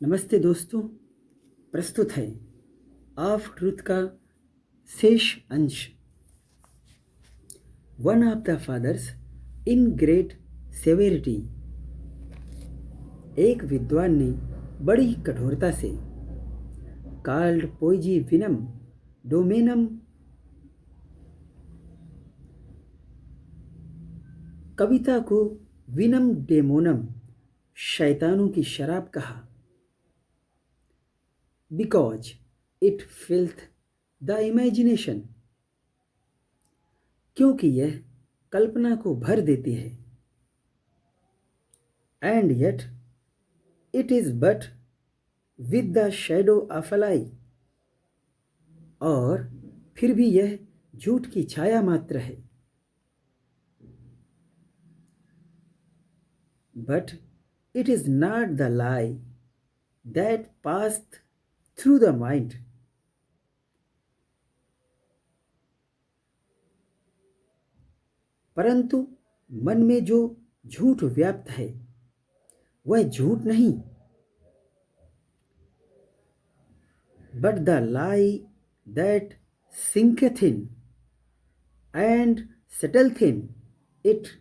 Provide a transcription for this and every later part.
नमस्ते दोस्तों। प्रस्तुत है ऑफ ट्रूथ का शेष अंश। One of the fathers in great severity. एक विद्वान ने बड़ी कठोरता से कॉल्ड पोइजी विनम डोमेनम, कविता को विनम डेमोनम, शैतानों की शराब कहा। Because it filleth the imagination, क्योंकि यह कल्पना को भर देती है। And yet it is but with the shadow of a lie, और फिर भी यह झूठ की छाया मात्र है। But it is not the lie that passeth through the mind, परंतु मन में जो झूठ व्याप्त है वह झूठ नहीं, but the lie that sinketh in and settleth in it,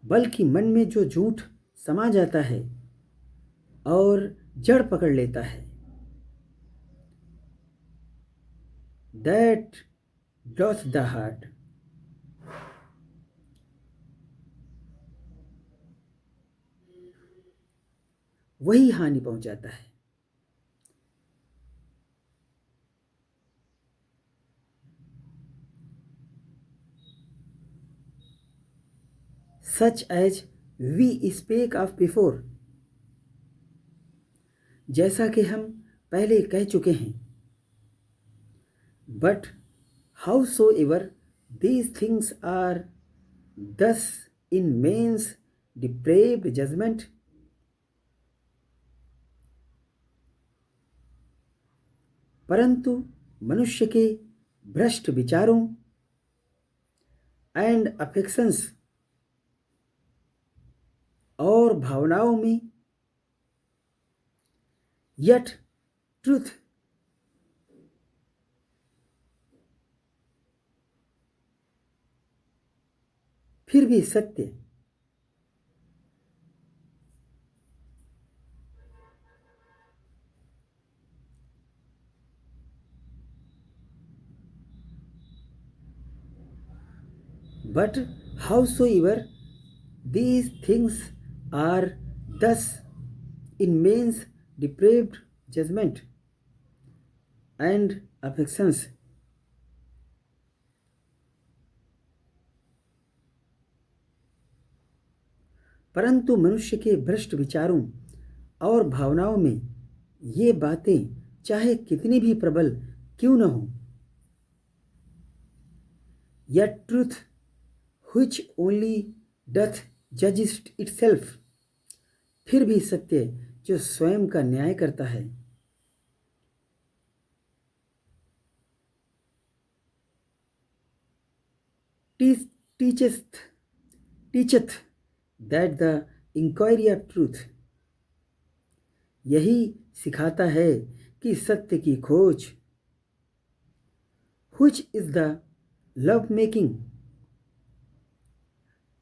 बल्कि मन में जो झूठ समा जाता है और जड़ पकड़ लेता है। that doth the heart, वही हानि पहुंचाता है। such as we spake of before, जैसा कि हम पहले कह चुके हैं। but howsoever these things are thus in man's depraved judgment, परंतु मनुष्य के भ्रष्ट विचारों एंड अफेक्शंस, और भावनाओं में, यट ट्रूथ, फिर भी सत्य, but howsoever these things are thus in man's depraved judgment and affections, परंतु मनुष्य के भ्रष्ट विचारों और भावनाओं में ये बातें चाहे कितनी भी प्रबल क्यों न हो, yet truth which only doth judge itself, फिर भी सत्य जो स्वयं का न्याय करता है। teacheth that the inquiry of truth, यही सिखाता है कि सत्य की खोज, which is the love making,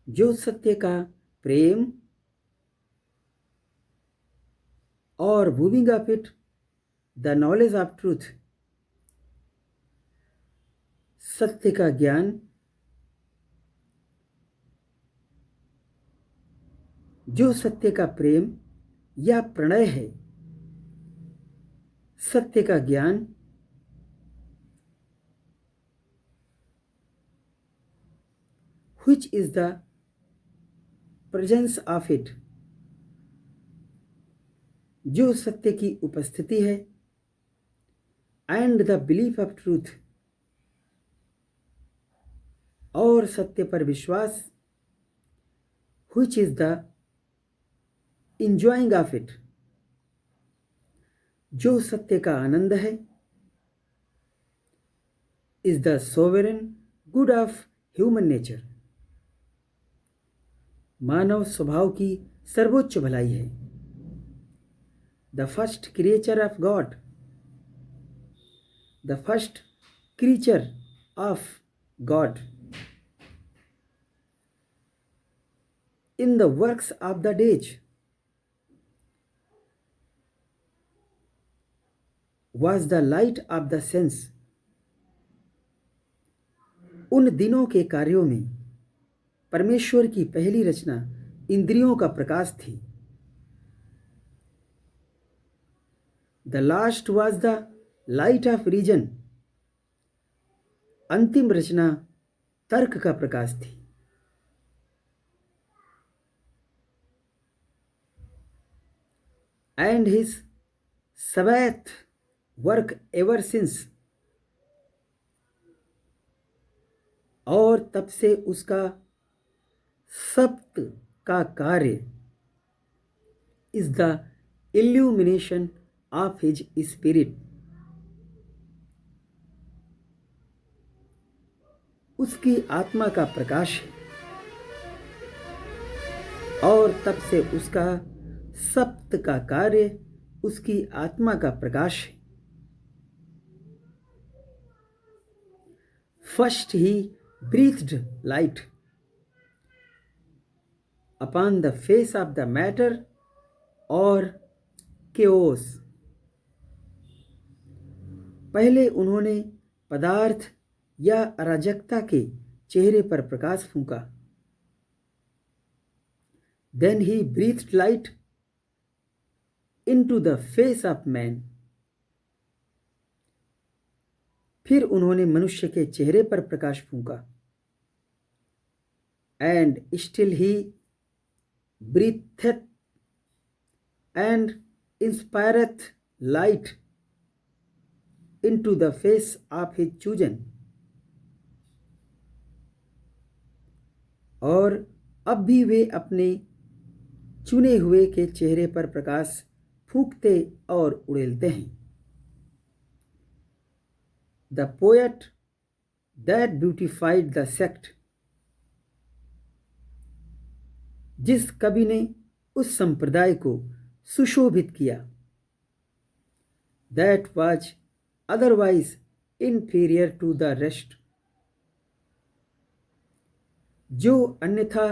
जो सत्य का प्रेम, और wooing of it the knowledge of truth, सत्य का ज्ञान, जो सत्य का प्रेम या प्रणय है। सत्य का ज्ञान which is the presence of it, जो सत्य की उपस्थिति है। and the belief of truth, और सत्य पर विश्वास, which is the enjoying of it, जो सत्य का आनंद है। is the sovereign good of human nature, मानव स्वभाव की सर्वोच्च भलाई है। The first creature of God, the first creature of God in the works of the days was the light of the sense। उन दिनों के कार्यों में परमेश्वर की पहली रचना इंद्रियों का प्रकाश थी। The last was the light of reason, अंतिम रचना तर्क का प्रकाश थी। And his sabbath work ever since, और तब से उसका सप्त का कार्य is the illumination of his spirit, उसकी आत्मा का प्रकाश है। और तब से उसका सप्त का कार्य उसकी आत्मा का प्रकाश है। First he breathed light upon the face of the matter or chaos, पहले उन्होंने पदार्थ या अराजकता के चेहरे पर प्रकाश फूंका। Then he breathed light into the face of man, फिर उन्होंने मनुष्य के चेहरे पर प्रकाश फूंका। And still he breatheth and inspireth light into the face of his chosen, और अब भी वे अपने चुने हुए के चेहरे पर प्रकाश फूंकते और उड़ेलते हैं। The poet that beautified the sect, जिस कवि ने उस संप्रदाय को सुशोभित किया। That was otherwise inferior to the rest, जो अन्यथा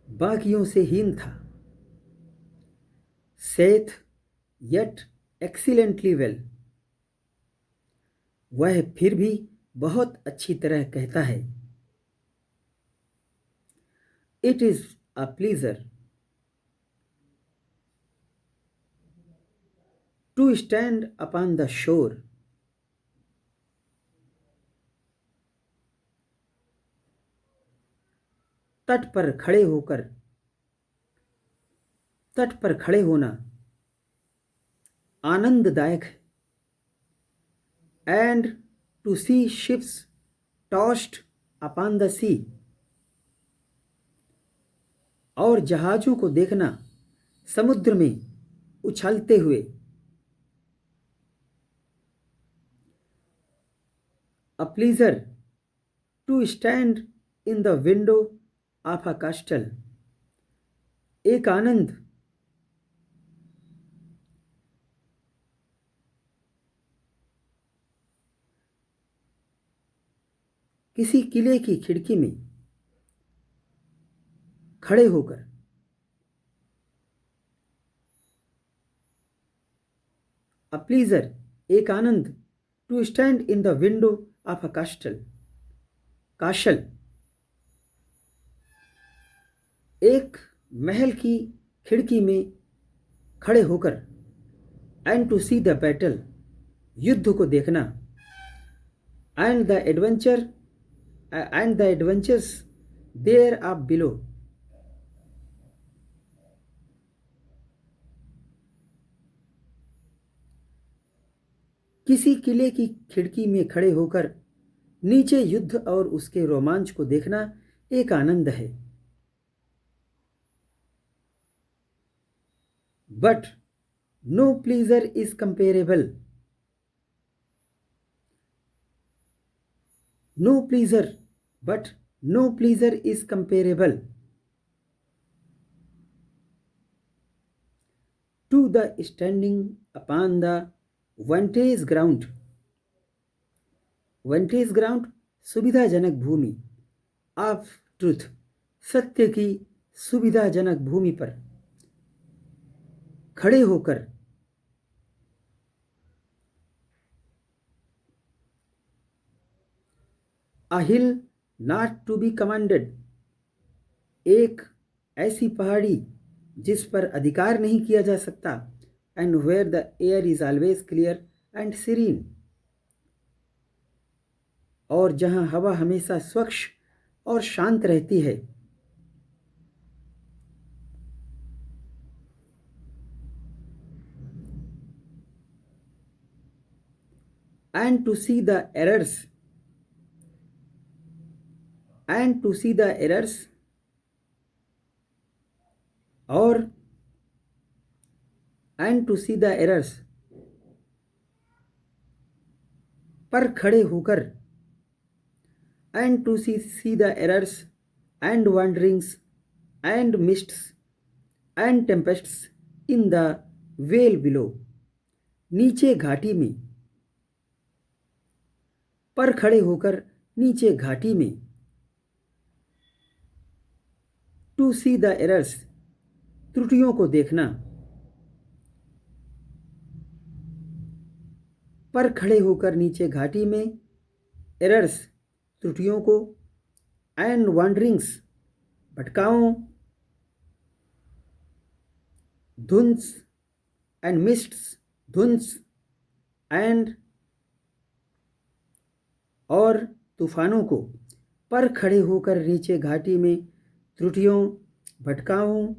बाकियों से हीन था। Saith yet excellently well, वह फिर भी बहुत अच्छी तरह कहता है। It is a pleasure to stand upon the shore, तट पर खड़े होना आनंददायक है। And to see ships tossed upon the sea, और जहाजों को देखना समुद्र में उछलते हुए। A pleasure to stand in the window of a castle, एक आनंद किसी किले की खिड़की में खड़े होकर। A pleasure, एक आनंद, to stand in the window of a castle, एक महल की खिड़की में खड़े होकर। And to see the battle, युद्ध को देखना। And the adventures there are below, किसी किले की खिड़की में खड़े होकर नीचे युद्ध और उसके रोमांच को देखना एक आनंद है। But no pleasure is comparable, no pleasure is comparable to the standing upon the vantage ground. vantage ground सुविधाजनक भूमि ऑफ ट्रूथ, सत्य की सुविधाजनक भूमि पर खड़े होकर a hill not to be commanded, एक ऐसी पहाड़ी जिस पर अधिकार नहीं किया जा सकता, and where the air is always clear and serene, और जहां हवा हमेशा स्वच्छ और शांत रहती है. and to see the errors और and to see the errors पर खड़े होकर, and to see the errors and wanderings and mists and tempests in the vale below, नीचे घाटी में, पर खड़े होकर नीचे घाटी में. टू सी द एरर्स, त्रुटियों को देखना, पर खड़े होकर नीचे घाटी में, एरर्स त्रुटियों को, एंड वांडरिंग्स भटकाओं, धुंस एंड मिस्ट्स धुंस एंड और तूफानों को, पर खड़े होकर नीचे घाटी में त्रुटियों, भटकाओं,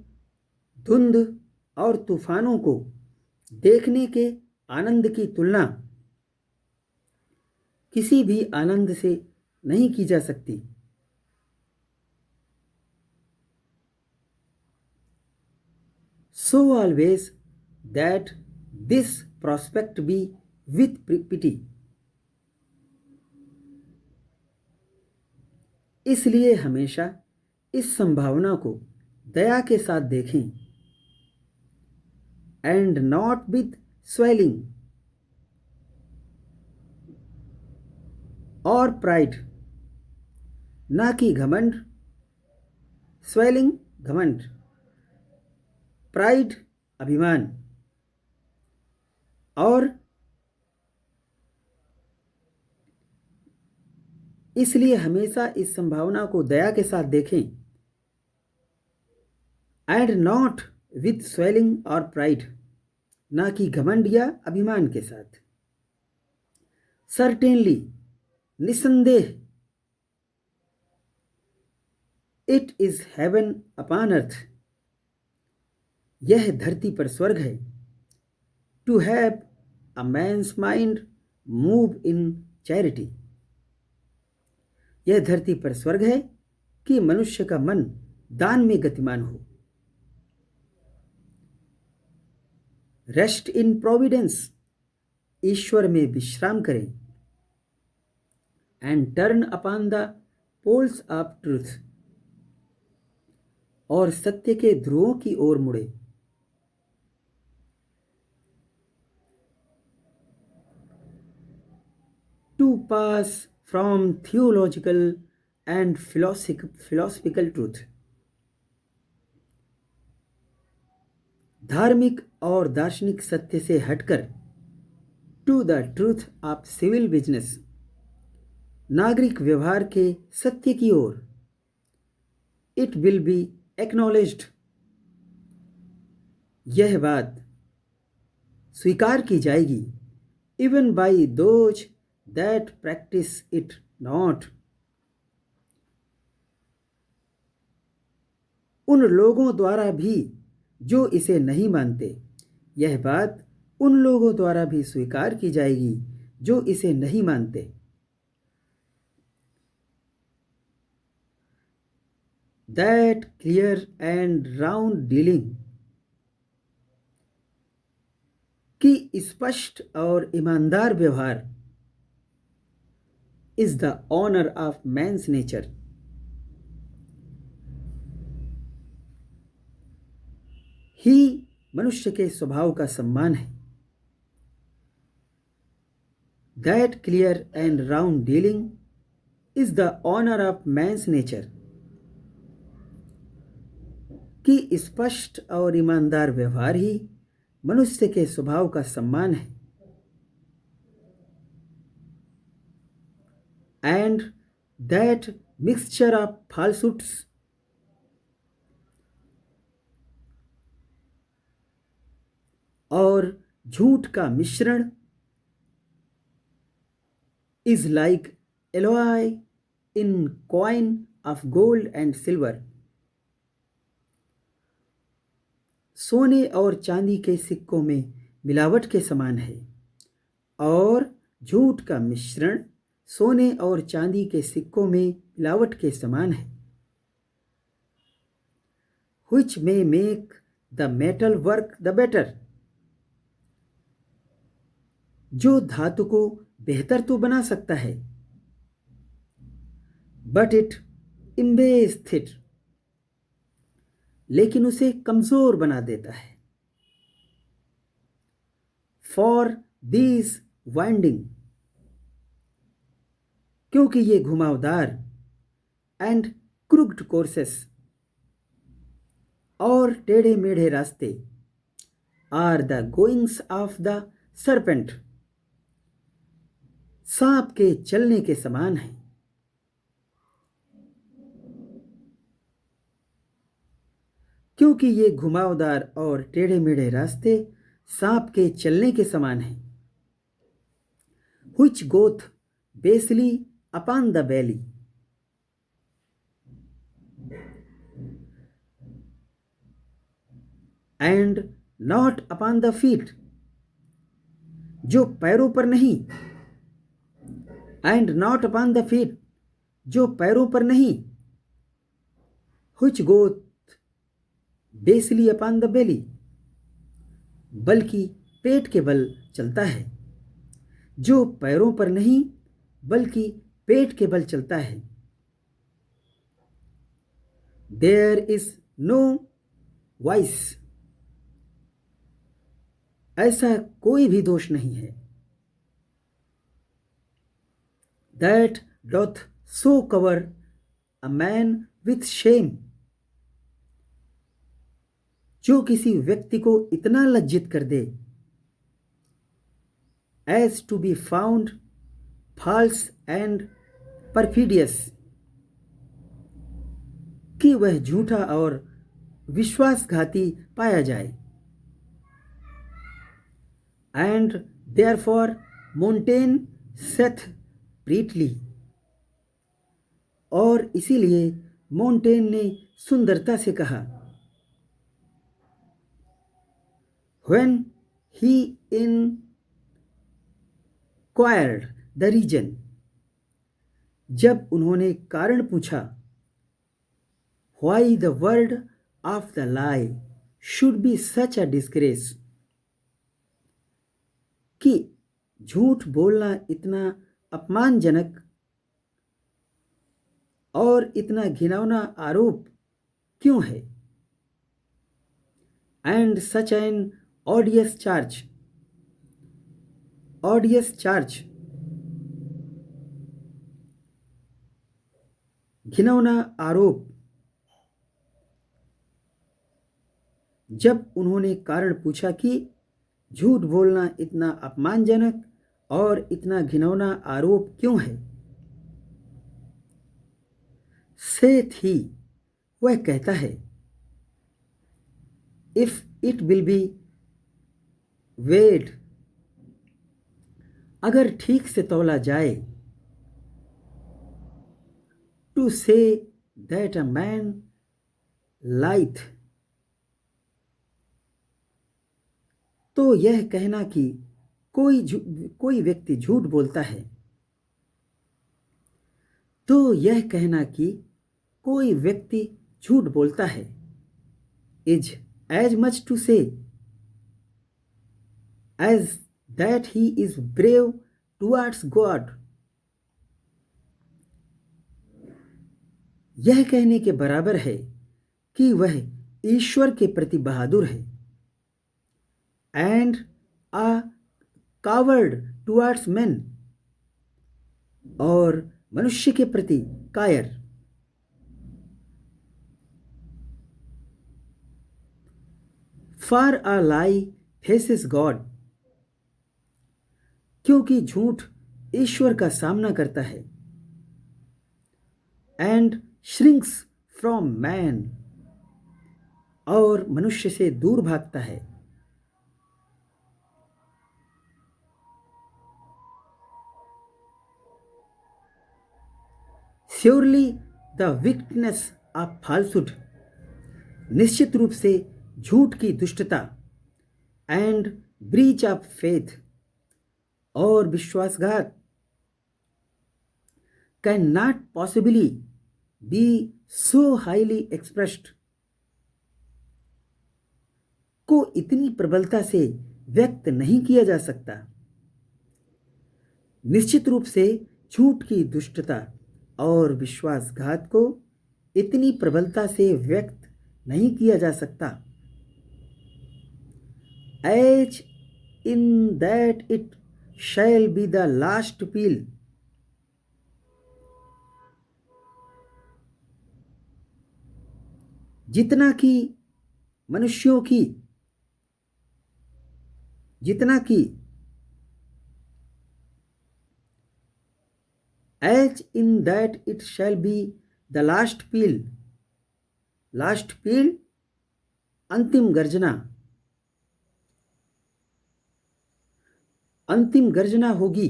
धुंध और तूफानों को देखने के आनंद की तुलना किसी भी आनंद से नहीं की जा सकती. So always that this prospect be with pity, इसलिए हमेशा इस संभावना को दया के साथ देखें. एंड नॉट विथ स्वेलिंग और प्राइड, ना कि घमंड. स्वेलिंग घमंड, प्राइड अभिमान. और इसलिए हमेशा इस संभावना को दया के साथ देखें. एंड नॉट विथ स्वेलिंग और प्राइड, ना कि घमंड या अभिमान के साथ. सर्टेनली, निसंदेह. It is heaven upon earth, यह धरती पर स्वर्ग है. To have a man's mind move in charity, यह धरती पर स्वर्ग है कि मनुष्य का मन दान में गतिमान हो. रेस्ट इन प्रोविडेंस, ईश्वर में विश्राम करें. And turn upon the poles of truth, और सत्य के ध्रुवों की ओर मुड़े. To pass from theological and philosophical truth, धार्मिक और दार्शनिक सत्य से हटकर to the truth of civil business, नागरिक व्यवहार के सत्य की ओर. It will be acknowledged, यह बात स्वीकार की जाएगी. Even by those that practice it not, उन लोगों द्वारा भी जो इसे नहीं मानते. यह बात उन लोगों द्वारा भी स्वीकार की जाएगी जो इसे नहीं मानते. That clear and round dealing, कि स्पष्ट और ईमानदार व्यवहार, is the honor of man's nature, he मनुष्य के स्वभाव का सम्मान है। That clear and round dealing is the honor of man's nature. कि स्पष्ट और ईमानदार व्यवहार ही मनुष्य के स्वभाव का सम्मान है। And that mixture of falsehoods और झूठ का मिश्रण is like alloy in coin of gold and silver. सोने और चांदी के सिक्कों में मिलावट के समान है और झूठ का मिश्रण सोने और चांदी के सिक्कों में मिलावट के समान है। Which may make the metal work the better. जो धातु को बेहतर तो बना सकता है, but it embaseth it, लेकिन उसे कमजोर बना देता है। For these winding, क्योंकि ये घुमावदार and crooked courses और टेढ़े मेढ़े रास्ते are the goings of the serpent, सांप के चलने के समान है। क्योंकि ये घुमावदार और टेढ़े मेढ़े रास्ते सांप के चलने के समान हैं। Which goeth basely upon the belly, and not upon the feet, जो पैरों पर नहीं, and not upon the feet, जो पैरों पर नहीं, which goeth basely upon the belly, बल्कि पेट के बल चलता है, जो पैरों पर नहीं बल्कि पेट के बल चलता है। There is no vice, ऐसा कोई भी दोष नहीं है। That doth so cover a man with shame, जो किसी व्यक्ति को इतना लज्जित कर दे, as to be found false and perfidious, कि वह झूठा और विश्वासघाती पाया जाए। And therefore Montaigne saith prettily, और इसीलिए मोंटेन ने सुंदरता से कहा, when he inquired the reason, जब उन्होंने कारण पूछा, why the word of the lie should be such a disgrace, कि झूठ बोलना इतना अपमानजनक और इतना घिनौना आरोप क्यों है। And such an odious charge, घिनौना आरोप। जब उन्होंने कारण पूछा कि झूठ बोलना इतना अपमानजनक और इतना घिनौना आरोप क्यों है, सेथ ही, वह कहता है, इफ इट विल बी वेड, अगर ठीक से तौला जाए, to say that a man light, तो यह कहना कि कोई व्यक्ति झूठ बोलता है, तो यह कहना कि कोई व्यक्ति झूठ बोलता है, is as much to say as that he is brave towards God, यह कहने के बराबर है कि वह ईश्वर के प्रति बहादुर है। And a coward towards men, और मनुष्य के प्रति कायर। For a lie faces God, क्योंकि झूठ ईश्वर का सामना करता है। एंड श्रिंक्स फ्रॉम मैन, और मनुष्य से दूर भागता है। श्योरली द विक्टनेस ऑफ फाल्सुड, निश्चित रूप से झूठ की दुष्टता। एंड ब्रीच ऑफ फेथ, और विश्वासघात। Can not possibly be so highly expressed, को इतनी प्रबलता से व्यक्त नहीं किया जा सकता। निश्चित रूप से झूठ की दुष्टता और विश्वासघात को इतनी प्रबलता से व्यक्त नहीं किया जा सकता। As in that it shall be the last peal, जितना कि मनुष्यों की, जितना कि as in that it shall be the last peal, last peal, अंतिम गर्जना, अंतिम गर्जना होगी,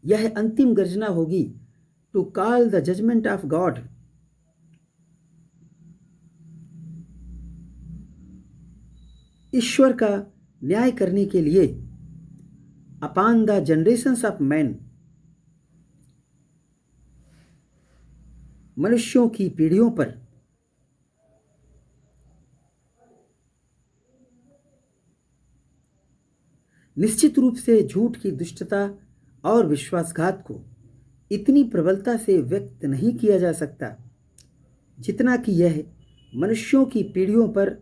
यह अंतिम गर्जना होगी। To call the judgement of God, ईश्वर का न्याय करने के लिए। Upon the generations of man, मनुष्यों की पीढ़ियों पर। निश्चित रूप से झूठ की दुष्टता और विश्वासघात को इतनी प्रबलता से व्यक्त नहीं किया जा सकता, जितना कि यह मनुष्यों की पीढ़ियों पर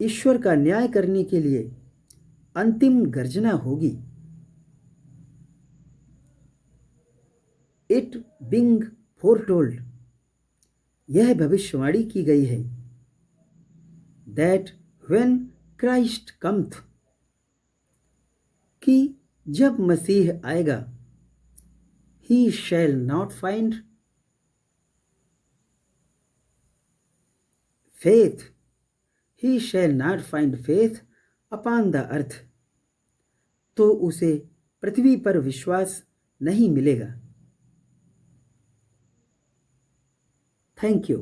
ईश्वर का न्याय करने के लिए अंतिम गर्जना होगी। इट बिंग फोरटोल्ड, यह भविष्यवाणी की गई है। दैट व्हेन क्राइस्ट कम्थ, कि जब मसीह आएगा। He shall not find faith, he shall not find faith upon the earth, तो उसे पृथ्वी पर विश्वास नहीं मिलेगा। Thank you.